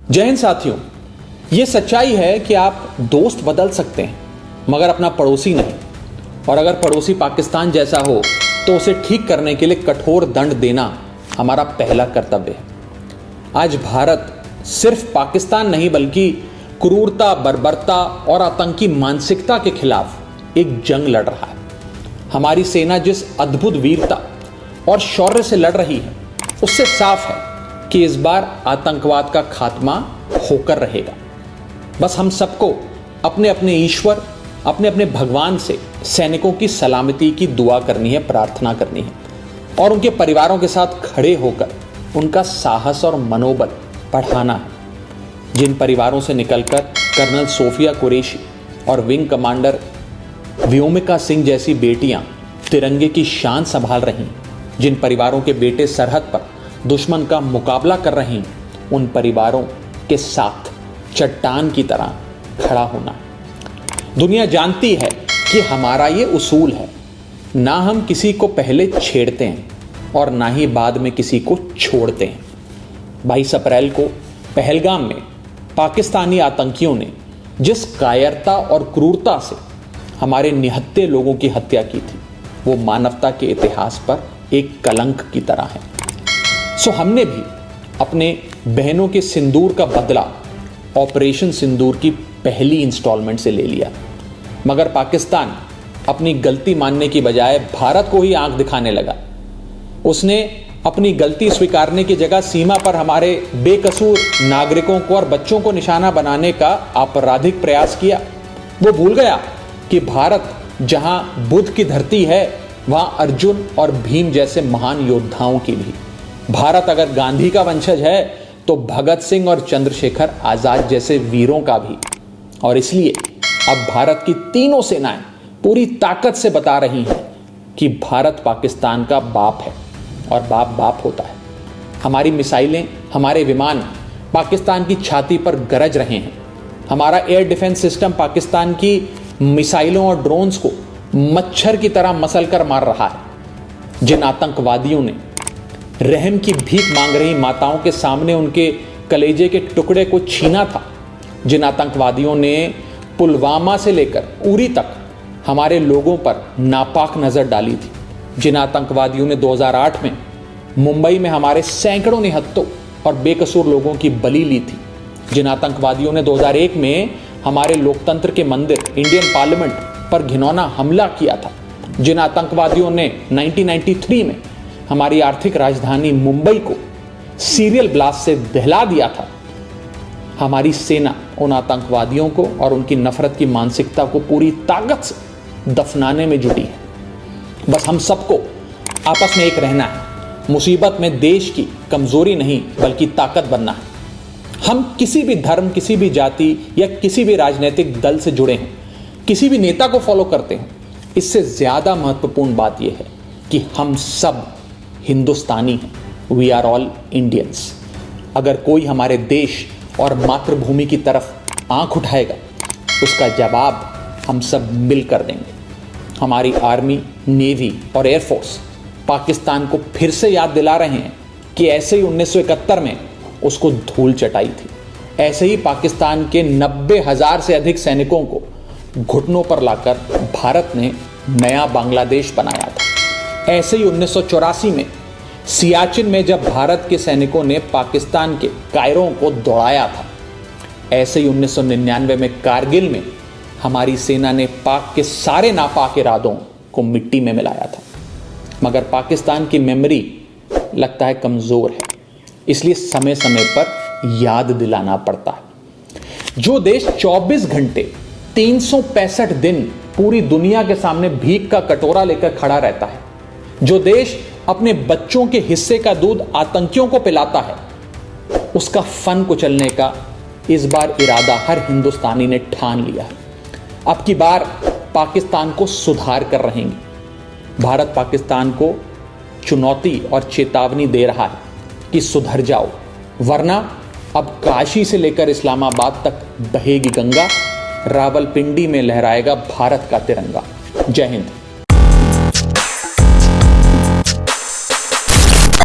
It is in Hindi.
जय हिंद साथियों। ये सच्चाई है कि आप दोस्त बदल सकते हैं मगर अपना पड़ोसी नहीं, और अगर पड़ोसी पाकिस्तान जैसा हो तो उसे ठीक करने के लिए कठोर दंड देना हमारा पहला कर्तव्य है। आज भारत सिर्फ पाकिस्तान नहीं बल्कि क्रूरता, बर्बरता और आतंकी मानसिकता के खिलाफ एक जंग लड़ रहा है। हमारी सेना जिस अद्भुत वीरता और शौर्य से लड़ रही है उससे साफ है कि इस बार आतंकवाद का खात्मा होकर रहेगा। बस हम सबको अपने अपने ईश्वर, अपने अपने भगवान से सैनिकों की सलामती की दुआ करनी है, प्रार्थना करनी है और उनके परिवारों के साथ खड़े होकर उनका साहस और मनोबल बढ़ाना है। जिन परिवारों से निकलकर कर्नल सोफिया कुरैशी और विंग कमांडर व्योमिका सिंह जैसी बेटियां तिरंगे की शान संभाल रही, जिन परिवारों के बेटे सरहद पर दुश्मन का मुकाबला कर रहे हैं, उन परिवारों के साथ चट्टान की तरह खड़ा होना। दुनिया जानती है कि हमारा ये उसूल है, ना हम किसी को पहले छेड़ते हैं और ना ही बाद में किसी को छोड़ते हैं। 22 अप्रैल को पहलगाम में पाकिस्तानी आतंकियों ने जिस कायरता और क्रूरता से हमारे निहत्थे लोगों की हत्या की थी, वो मानवता के इतिहास पर एक कलंक की तरह है। सो हमने भी अपने बहनों के सिंदूर का बदला ऑपरेशन सिंदूर की पहली इंस्टॉलमेंट से ले लिया, मगर पाकिस्तान अपनी गलती मानने की बजाय भारत को ही आंख दिखाने लगा। उसने अपनी गलती स्वीकारने की जगह सीमा पर हमारे बेकसूर नागरिकों को और बच्चों को निशाना बनाने का आपराधिक प्रयास किया। वो भूल गया कि भारत जहां बुद्ध की धरती है वहां अर्जुन और भीम जैसे महान योद्धाओं की भी। भारत अगर गांधी का वंशज है तो भगत सिंह और चंद्रशेखर आजाद जैसे वीरों का भी। और इसलिए अब भारत की तीनों सेनाएं पूरी ताकत से बता रही हैं कि भारत पाकिस्तान का बाप है और बाप बाप होता है। हमारी मिसाइलें, हमारे विमान पाकिस्तान की छाती पर गरज रहे हैं। हमारा एयर डिफेंस सिस्टम पाकिस्तान की मिसाइलों और ड्रोन्स को मच्छर की तरह मसलकर मार रहा है। जिन आतंकवादियों ने रहम की भीख मांग रही माताओं के सामने उनके कलेजे के टुकड़े को छीना था, जिन आतंकवादियों ने पुलवामा से लेकर उरी तक हमारे लोगों पर नापाक नजर डाली थी, जिन आतंकवादियों ने 2008 में मुंबई में हमारे सैकड़ों निहत्थों और बेकसूर लोगों की बलि ली थी, जिन आतंकवादियों ने 2001 में हमारे लोकतंत्र के मंदिर इंडियन पार्लियामेंट पर घिनौना हमला किया था, जिन आतंकवादियों ने 1993 में हमारी आर्थिक राजधानी मुंबई को सीरियल ब्लास्ट से दहला दिया था। हमारी सेना उन आतंकवादियों को और उनकी नफरत की मानसिकता को पूरी ताकत से दफनाने में जुटी है। बस हम सबको आपस में एक रहना है। मुसीबत में देश की कमजोरी नहीं बल्कि ताकत बनना है। हम किसी भी धर्म, किसी भी जाति या किसी भी राजनीतिक दल से जुड़े हैं, किसी भी नेता को फॉलो करते हैं, इससे ज्यादा महत्वपूर्ण बात यह है कि हम सब हिंदुस्तानी हैं। We are all Indians. अगर कोई हमारे देश और मातृभूमि की तरफ आंख उठाएगा उसका जवाब हम सब मिलकर देंगे। हमारी आर्मी, नेवी और एयरफोर्स पाकिस्तान को फिर से याद दिला रहे हैं कि ऐसे ही 1971 में उसको धूल चटाई थी, ऐसे ही पाकिस्तान के 90,000 से अधिक सैनिकों को घुटनों पर लाकर भारत ने नया बांग्लादेश बनाया था। ऐसे ही 1984 में सियाचिन में जब भारत के सैनिकों ने पाकिस्तान के कायरों को दौड़ाया था, ऐसे ही 1999 में कारगिल में हमारी सेना ने पाक के सारे नापाक इरादों को मिट्टी में मिलाया था। मगर पाकिस्तान की मेमोरी लगता है कमजोर है, इसलिए समय समय पर याद दिलाना पड़ता है। जो देश 24 घंटे 365 दिन पूरी दुनिया के सामने भीख का कटोरा लेकर खड़ा रहता है, जो देश अपने बच्चों के हिस्से का दूध आतंकियों को पिलाता है, उसका फन कुचलने का इस बार इरादा हर हिंदुस्तानी ने ठान लिया है। अब की बार पाकिस्तान को सुधार कर रहेंगे। भारत पाकिस्तान को चुनौती और चेतावनी दे रहा है कि सुधर जाओ, वरना अब काशी से लेकर इस्लामाबाद तक बहेगी गंगा, रावलपिंडी में लहराएगा भारत का तिरंगा। जय हिंद।